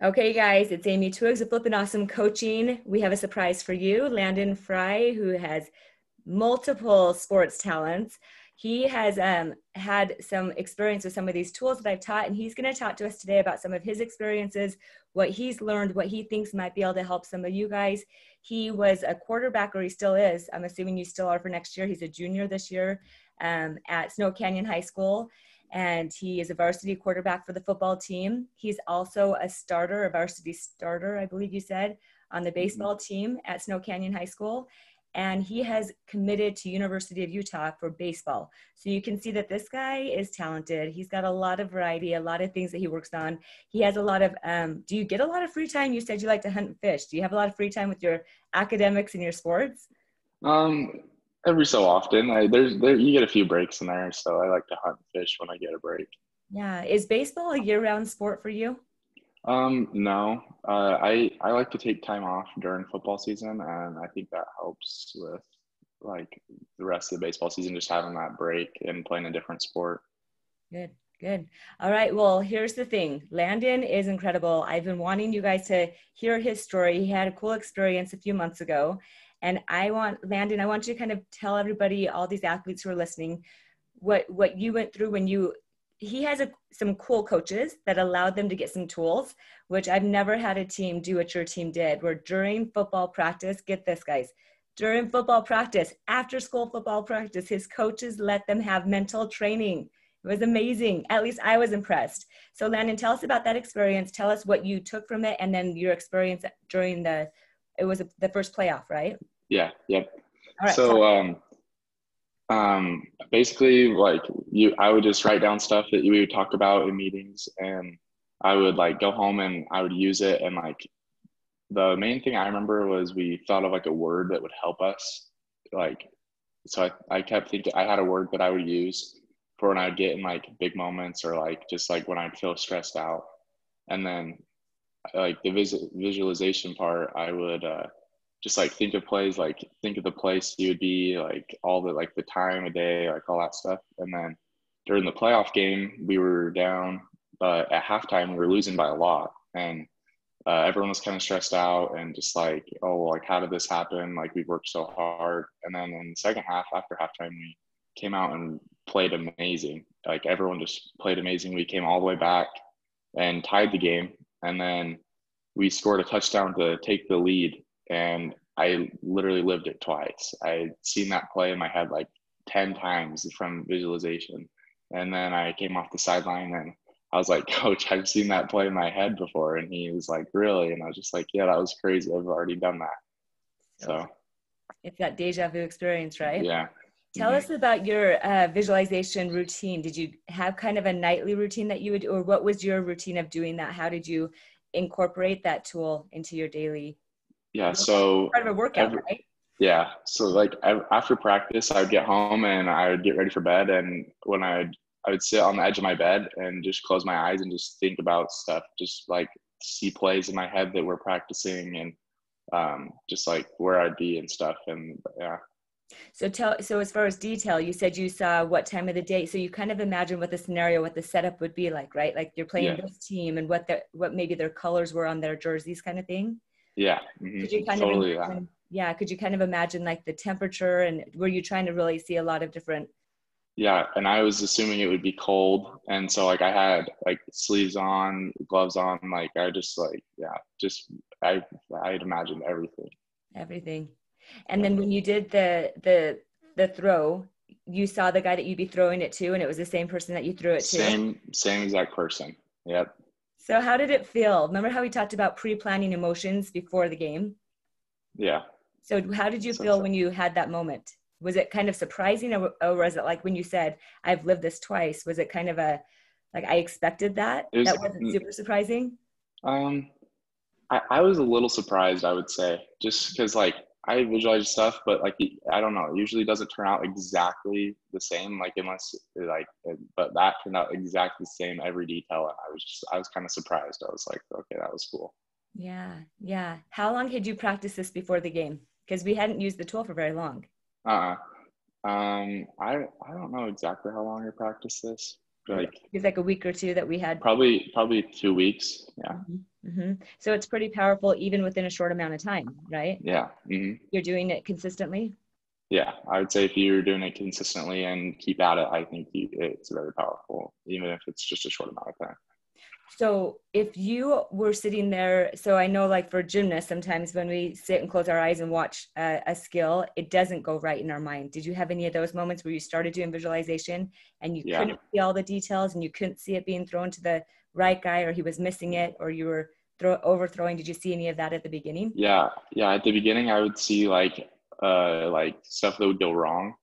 Okay, guys, it's Amy Twiggs of Flippin Awesome Coaching. We have a surprise for you. Landon Frei, who has multiple sports talents. He has had some experience with some of these tools that I've taught, and he's going to talk to us today about some of his experiences, what he's learned, what he thinks might be able to help some of you guys. He was a quarterback, or he still is. I'm assuming you still are for next year. He's a junior this year at Snow Canyon High School. And he is a varsity quarterback for the football team. He's also a starter, a varsity starter, I believe you said, on the baseball team at Snow Canyon High School. And he has committed to University of Utah for baseball. So you can see that this guy is talented. He's got a lot of variety, a lot of things that he works on. He has a lot of, do you get a lot of free time? You said you like to hunt and fish. Do you have a lot of free time with your academics and your sports? Every so often, you get a few breaks in there, so I like to hunt and fish when I get a break. Yeah. Is baseball a year-round sport for you? No, I like to take time off during football season, and I think that helps with like the rest of the baseball season, just having that break and playing a different sport. Good, good. All right. Well, here's the thing. Landon is incredible. I've been wanting you guys to hear his story. He had a cool experience a few months ago. And Landon, I want you to kind of tell everybody, all these athletes who are listening, what you went through when he has some cool coaches that allowed them to get some tools, which I've never had a team do what your team did, where during football practice, get this, guys, during football practice, after school football practice, his coaches let them have mental training. It was amazing. At least I was impressed. So Landon, tell us about that experience. Tell us what you took from it, and then your experience during it was the first playoff, right? Yeah, yep. All right. So basically, I would just write down stuff that we would talk about in meetings, and I would like go home and I would use it. And like the main thing I remember was we thought of like a word that would help us. So I kept thinking I had a word that I would use for when I would get in like big moments, or like just like when I'd feel stressed out. And then like the visualization part, I would just like think of plays, like think of the place you would be, like all the time of day, like all that stuff. And then during the playoff game, we were down, but at halftime we were losing by a lot, and everyone was kind of stressed out and just like, oh, like how did this happen? Like we've worked so hard. And then in the second half, after halftime, we came out and played amazing. Like everyone just played amazing. We came all the way back and tied the game, and then we scored a touchdown to take the lead. And I literally lived it twice. I'd seen that play in my head like 10 times from visualization. And then I came off the sideline and I was like, Coach, I've seen that play in my head before. And he was like, really? And I was just like, yeah, that was crazy. I've already done that. So it's that deja vu experience, right? Yeah. Tell us about your visualization routine. Did you have kind of a nightly routine that you would, or what was your routine of doing that? How did you incorporate that tool into your daily? Yeah. So part of a workout, right? Yeah. So like after practice, I would get home and I would get ready for bed. And when I would sit on the edge of my bed and just close my eyes and just think about stuff, just like see plays in my head that we're practicing, and just like where I'd be and stuff. And yeah. So as far as detail, you said you saw what time of the day. So you kind of imagine what the scenario, what the setup would be like, right? Like you're playing this team and what maybe their colors were on their jerseys, kind of thing. Yeah. Could you kind totally, of imagine, could you kind of imagine like the temperature, and were you trying to really see a lot of different? Yeah, and I was assuming it would be cold, and so like I had like sleeves on, gloves on, like I just like I'd imagined everything. Everything. And then when you did the throw, you saw the guy that you'd be throwing it to, and it was the same person that you threw it to? Same exact person. Yep. So how did it feel? Remember how we talked about pre-planning emotions before the game? Yeah. So how did you feel when you had that moment? Was it kind of surprising, or was it like when you said, I've lived this twice? Was it kind of I expected that? That wasn't super surprising? I was a little surprised, I would say, just because like I visualize stuff, but like I don't know, it usually doesn't turn out exactly the same, like unless like, but that turned out exactly the same, every detail, and I was kind of surprised. I was like, okay, that was cool. Yeah. How long had you practiced this before the game? Because we hadn't used the tool for very long. I don't know exactly how long I practiced this. like it was like a week or two that we had. probably 2 weeks. Yeah. So it's pretty powerful even within a short amount of time, right? Yeah. You're doing it consistently. Yeah, I would say if you're doing it consistently and keep at it, I think it's very powerful, even if it's just a short amount of time. So if you were sitting there, so I know like for gymnasts, sometimes when we sit and close our eyes and watch a skill, it doesn't go right in our mind. Did you have any of those moments where you started doing visualization and you couldn't see all the details and you couldn't see it being thrown to the right guy, or he was missing it, or you were overthrowing? Did you see any of that at the beginning? Yeah. At the beginning, I would see like stuff that would go wrong.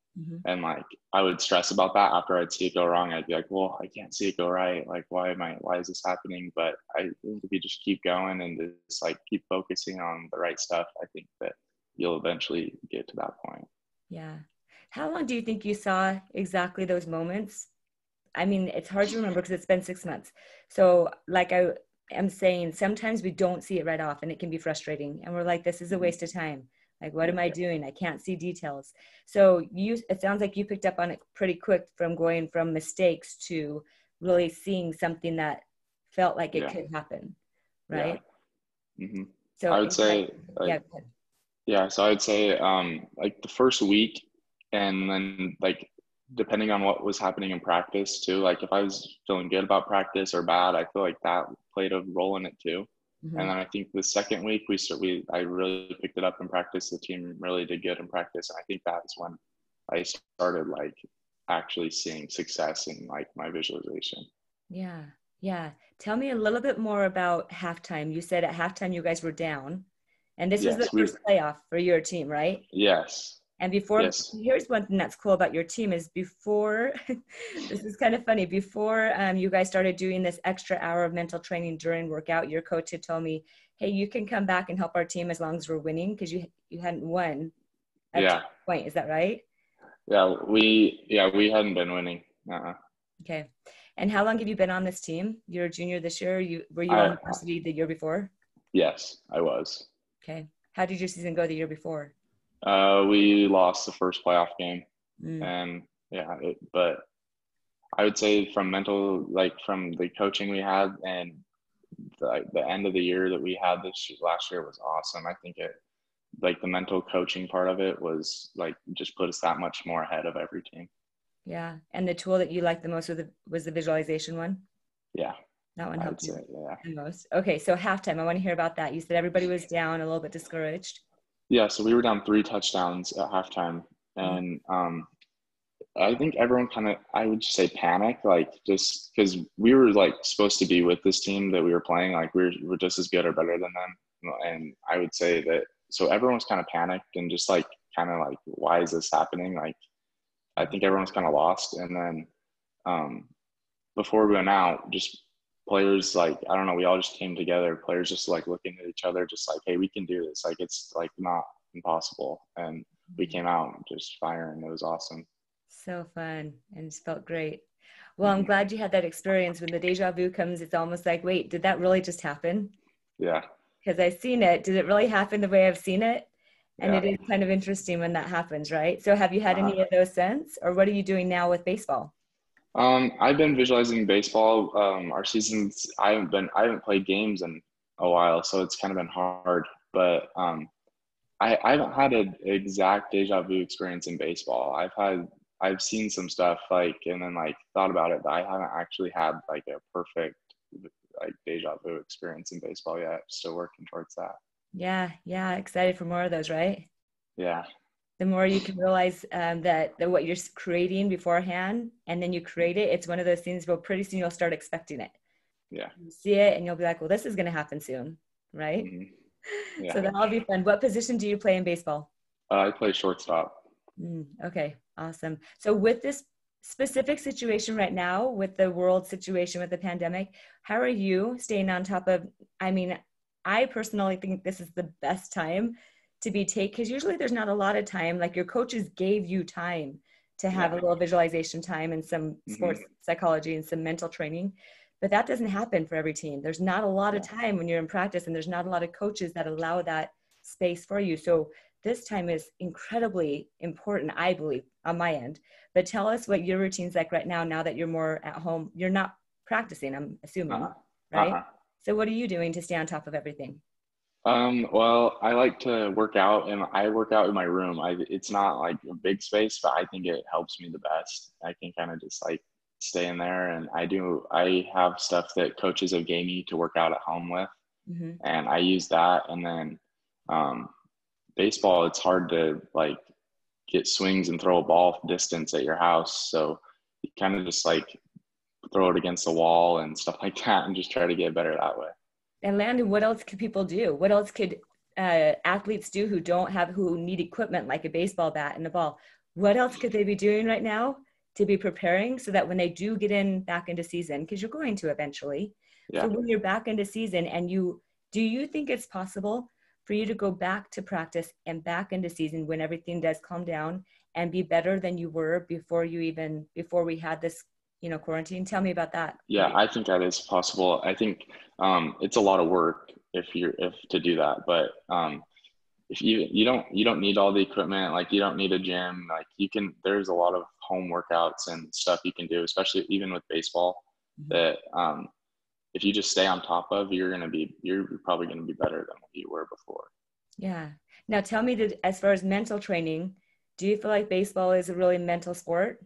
And like I would stress about that. After I'd see it go wrong, I'd be like, well, I can't see it go right. Like, why is this happening? But I think if you just keep going and just like keep focusing on the right stuff, I think that you'll eventually get to that point. Yeah. How long do you think you saw exactly those moments? I mean, it's hard to remember because it's been 6 months. So like I am saying, sometimes we don't see it right off and it can be frustrating. And we're like, this is a waste of time. Like, what am I doing? I can't see details. So it sounds like you picked up on it pretty quick from going from mistakes to really seeing something that felt like it could happen. Right. Yeah. So I would say, so I would say like the first week, and then like depending on what was happening in practice too, like if I was feeling good about practice or bad, I feel like that played a role in it too. And then I think the second week I really picked it up in practice. The team really did good in practice, and I think that is when I started like actually seeing success in like my visualization. Yeah. Tell me a little bit more about halftime. You said at halftime you guys were down, and this was the first playoff for your team, right? Yes. And here's one thing that's cool about your team is before, this is kind of funny, before you guys started doing this extra hour of mental training during workout, your coach had told me, hey, you can come back and help our team as long as we're winning, because you hadn't won up to that point. Is that right? Yeah, we hadn't been winning. Okay. And how long have you been on this team? You're a junior this year. Were you on varsity the year before? Yes, I was. Okay. How did your season go the year before? We lost the first playoff game, and but I would say from from the coaching we had and the end of the year that we had last year was awesome. I think the mental coaching part of it was like just put us that much more ahead of every team. Yeah. And the tool that you liked the most was the visualization one? Yeah. That one helped you the most. Okay. So halftime, I want to hear about that. You said everybody was down, a little bit discouraged. Yeah. So we were down 3 touchdowns at halftime. And I think everyone I would just say panicked, like just because we were like supposed to be with this team that we were playing, like we're just as good or better than them. And I would say that, so everyone's kind of panicked and just like, why is this happening? Like, I think everyone's kind of lost. And then before we went out, just players, like, I don't know, we all just came together, players just like looking at each other, just like, hey, we can do this. Like, it's like not impossible. And we came out just firing. It was awesome. So fun, and it felt great. Well, I'm glad you had that experience. When the deja vu comes, it's almost like, wait, did that really just happen? Yeah. Because I've seen it. Did it really happen the way I've seen it? And it is kind of interesting when that happens, right? So have you had any of those since, or what are you doing now with baseball? I've been visualizing baseball. Our seasons, I haven't played games in a while, so it's kind of been hard. But I haven't had an exact deja vu experience in baseball. I've seen some stuff and then thought about it, but I haven't actually had like a perfect deja vu experience in baseball yet. Still working towards that. Yeah. Excited for more of those, right? Yeah. The more you can realize that what you're creating beforehand, and then you create it, it's one of those things where pretty soon you'll start expecting it. Yeah. You see it and you'll be like, well, this is going to happen soon, right? Yeah. So that'll be fun. What position do you play in baseball? I play shortstop. Okay, awesome. So with this specific situation right now, with the world situation with the pandemic, how are you staying on top of, I personally think this is the best time to be because usually there's not a lot of time. Like your coaches gave you time to have a little visualization time and some sports psychology and some mental training, but that doesn't happen for every team. There's not a lot of time when you're in practice, and there's not a lot of coaches that allow that space for you. So this time is incredibly important, I believe, on my end. But tell us what your routine's like right now that you're more at home. You're not practicing, I'm assuming, Uh-huh. right? Uh-huh. So what are you doing to stay on top of everything? Well, I like to work out and I work out in my room. It's not like a big space, but I think it helps me the best. I can kind of just like stay in there and I have stuff that coaches have gave me to work out at home with Hmm. and I use that. And then, um, baseball, it's hard to like get swings and throw a ball distance at your house. So you kind of just like throw it against the wall and stuff like that and just try to get better that way. And Landon, what else could people do? What else could athletes do who need equipment like a baseball bat and a ball? What else could they be doing right now to be preparing so that when they do get in back into season, because you're going to eventually. So Yeah. when you're back into season and do you think it's possible for you to go back to practice and back into season when everything does calm down and be better than you were before we had this, quarantine? Tell me about that. Yeah, I think that is possible. I think it's a lot of work if to do that, but if you don't need all the equipment, like you don't need a gym, like there's a lot of home workouts and stuff you can do, especially even with baseball, Mhm. that if you just stay on top of, you're probably gonna be better than what you were before. Yeah. Now tell me that as far as mental training, do you feel like baseball is a really mental sport?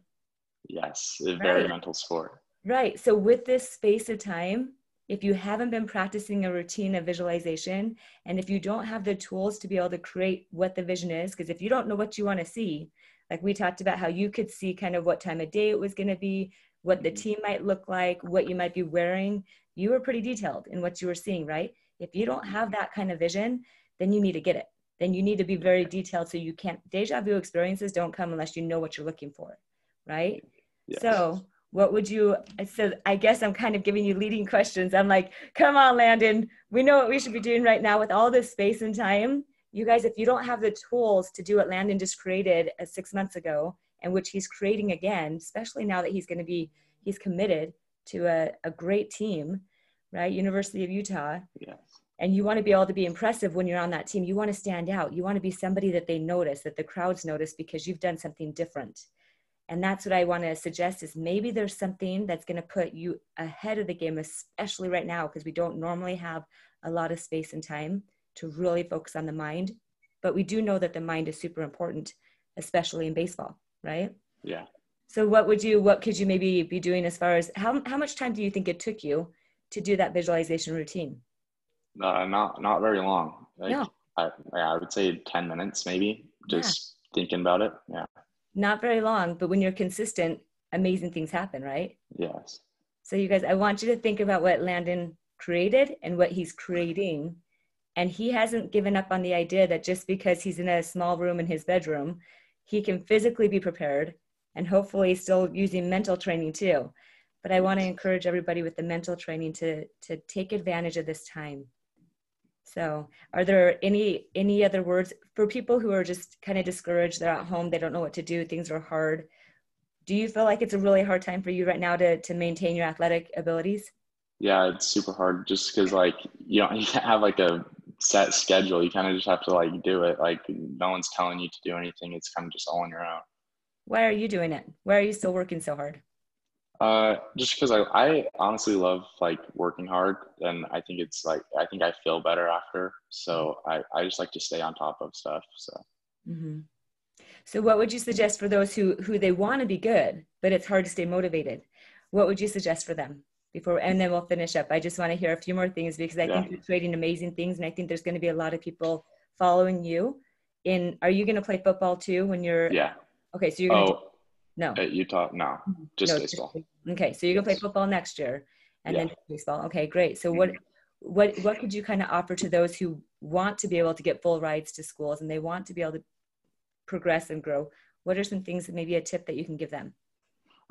Yes, a very Right. mental sport. Right. So with this space of time, if you haven't been practicing a routine of visualization, and if you don't have the tools to be able to create what the vision is, because if you don't know what you want to see, like we talked about how you could see kind of what time of day it was going to be, what the Hmm. team might look like, what you might be wearing, you were pretty detailed in what you were seeing, right? If you don't have that kind of vision, then you need to get it. Then you need to be very detailed so you can't, deja vu experiences don't come unless you know what you're looking for, right? Yes. So what would you, so I guess I'm kind of giving you leading questions. I'm like, come on, Landon, we know what we should be doing right now with all this space and time. You guys, if you don't have the tools to do what Landon just created 6 months ago, and which he's creating again, especially now that he's committed to a great team, right? University of Utah. Yes. And you want to be able to be impressive when you're on that team. You want to stand out. You want to be somebody that they notice, that the crowds notice because you've done something different. And that's what I want to suggest is maybe there's something that's going to put you ahead of the game, especially right now, because we don't normally have a lot of space and time to really focus on the mind. But we do know that the mind is super important, especially in baseball, right? Yeah. So what could you maybe be doing as far as how much time do you think it took you to do that visualization routine? Not very long. Like No, I would say 10 minutes maybe, yeah, just thinking about it. Yeah. not very long, but when you're consistent, amazing things happen, right? Yes. So you guys, I want you to think about what Landon created and what he's creating. And he hasn't given up on the idea that just because he's in a small room in his bedroom, he can physically be prepared and hopefully still using mental training too. But I want to Yes. encourage everybody with the mental training to take advantage of this time. So are there any other words for people who are just kind of discouraged, they're at home, they don't know what to do, things are hard? Do you feel like it's a really hard time for you right now to maintain your athletic abilities? Yeah, it's super hard just because like you can't have like a set schedule. You kind of just have to like do it. Like no one's telling you to do anything. It's kind of just all on your own. Why are you doing it? Why are you still working so hard? Just because I honestly love like working hard and I think it's like I think I feel better after. So I just like to stay on top of stuff. So Mm-hmm. So what would you suggest for those who they want to be good, but it's hard to stay motivated? What would you suggest for them before, and then we'll finish up. I just want to hear a few more things because I yeah, think you're creating amazing things. And I think there's going to be a lot of people following you are you going to play football too when you're, yeah. okay, so you're going to do, Oh, no, at Utah, no, just no, baseball. okay. So you're going to play Yes. football next year and Yeah. then baseball. Okay, great. So Hmm. what could you kind of offer to those who want to be able to get full rides to schools and they want to be able to progress and grow? What are some things that maybe a tip that you can give them?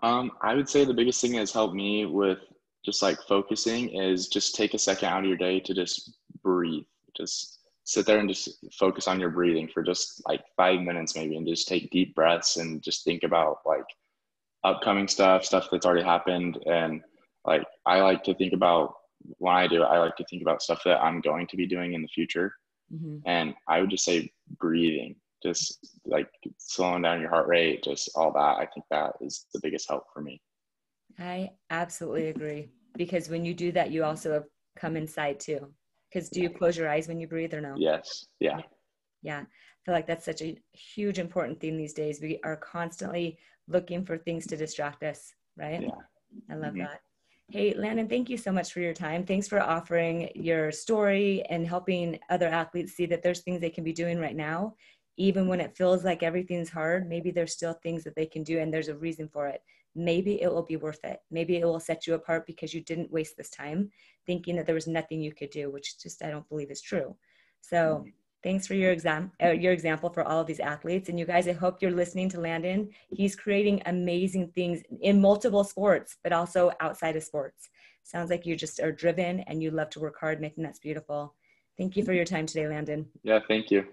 I would say the biggest thing that's helped me with just like focusing is just take a second out of your day to just breathe. Just sit there and just focus on your breathing for just like 5 minutes maybe and just take deep breaths and just think about like upcoming stuff that's already happened. And like I like to think about when I do it, I like to think about stuff that I'm going to be doing in the future. Mm-hmm. And I would just say breathing, just like slowing down your heart rate, just all that. I think that is the biggest help for me. I absolutely agree, because when you do that, you also come inside too. Because do you close your eyes when you breathe or no? Yes. Yeah. Yeah. I feel like that's such a huge, important thing these days. We are constantly looking for things to distract us, right? Yeah. I love Mm-hmm. that. Hey, Landon, thank you so much for your time. Thanks for offering your story and helping other athletes see that there's things they can be doing right now. Even when it feels like everything's hard, maybe there's still things that they can do and there's a reason for it. Maybe it will be worth it. Maybe it will set you apart because you didn't waste this time thinking that there was nothing you could do, which just I don't believe is true. So thanks for your example for all of these athletes. And you guys, I hope you're listening to Landon. He's creating amazing things in multiple sports, but also outside of sports. Sounds like you just are driven and you love to work hard, and I think that's beautiful. Thank you for your time today, Landon. Yeah. Thank you.